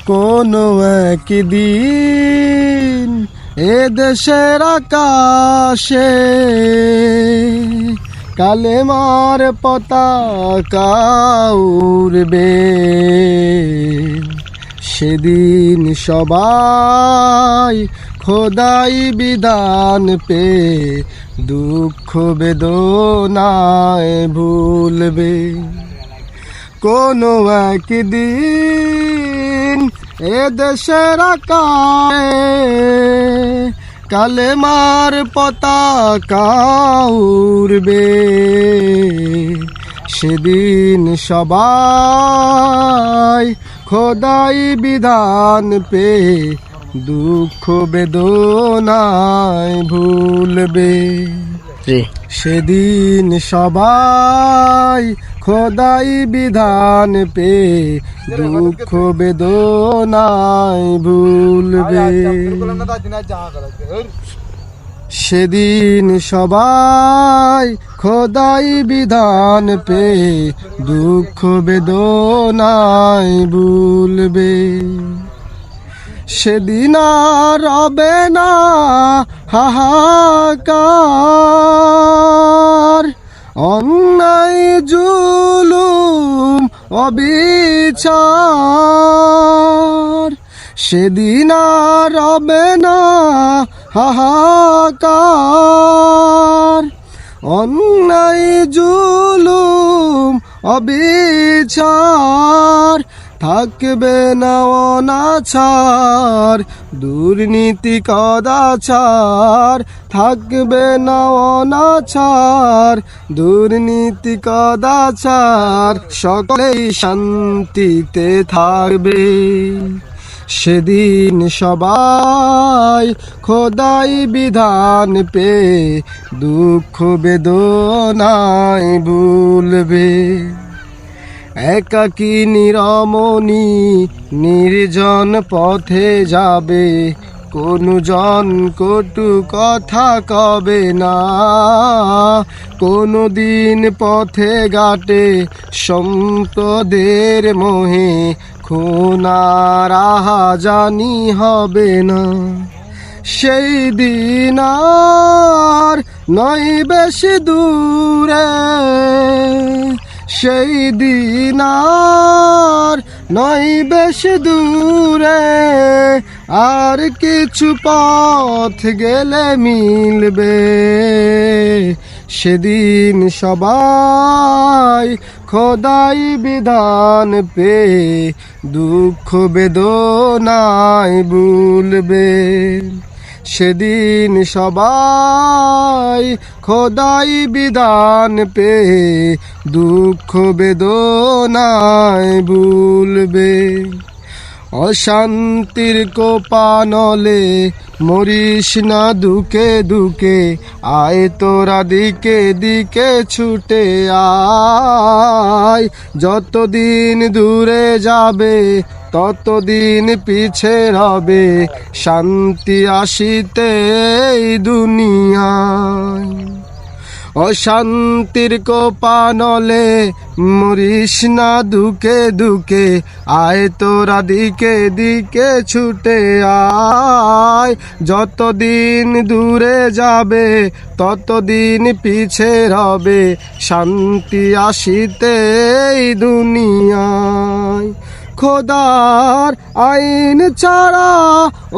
কোনো একদিন এ দেশের আকাশে কালেমার পতাকা উড়বে, সেদিন সবাই খোদাই বিধান পে দুঃখ বেদনায় ভুলবে। কোনো একদিন এ দেশের আকাশে কালেমার পতাকা উড়বে, সেদিন সবাই খোদাই বিধান পে দুঃখ বেদনায় ভুলবে। সেদিন সবাই খোদাই বিধান পে দুঃখ বেদনায় ভুলবে। সেদিন সবাই খোদাই বিধান পে দুঃখ বেদনায় ভুলবে। সেদিন আর রবে না হাহাকার, অন্যায় জুলুম অবিচার। সেদিন আর রবে না হাহাকার, অন্যায় জুলুম অবিচার। থাকবে না অনাচার, দুর্নীতি কদাচার। থাকবে না অনাচার, দুর্নীতি কদাচার। সকলেই শান্তিতে থাকবে। সেদিন সবাই খোদাই বিধান পে দুঃখ বেদনায় ভুলবে। একাকী নিরমণি নির্জন পথে যাবে, কোনো জন কটু কথা কবে না। কোনো দিন পথে ঘাটে সম্পদের মোহে খুন আর রাহাজানি হবে না। সেই দিন আর নয় বেশি দূরে, সেই দিন আর নয় বেশি দূরে। আর কিছু পথ গেলে মিলবে, সেদিন সবাই খোদাই বিধান পে দুঃখ বেদনায় ভুলবে। সেদিন সবাই খোদাই বিধান পে দুঃখ বেদনায় ভুলবে। অশান্তির কোপানলে মরিস না দুকে দুকে, আয় তোরা দিকে দিকে ছুটে আয়। যতদিন দূরে যাবে ততদিন পিছে রবে, শান্তি আসিতে এই দুনিয়ায়। অশান্তির কোপানলে মরিস না দুকে দুকে, আয় তোরা দিকে দিকে ছুটে আয়। যতদিন দূরে যাবে ততদিন পিছে রবে, শান্তি আসিতে এই দুনিয়ায়। খোদার আইন ছাড়া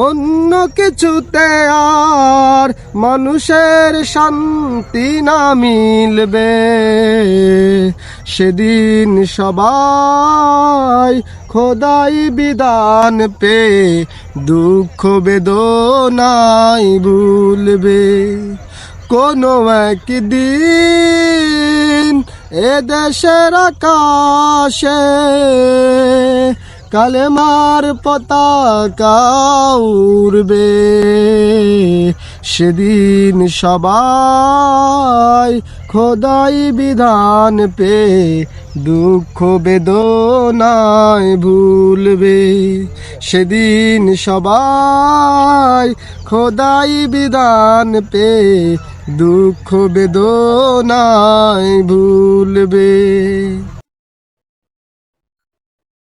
অন্য কিছুতে আর মানুষের শান্তি না মিলবে। সেদিন সবাই খোদাই বিধান পে দুঃখ বেদনায় ভুলবে। কোনো একদিন এ দেশের আকাশে কালেমার পতাকা উড়বে, সেদিন সবাই খোদাই বিধান পে দুঃখ বেদনায় ভুলবে। সেদিন সবাই খোদাই বিধান পে দুঃখ বেদনায় ভুলবে।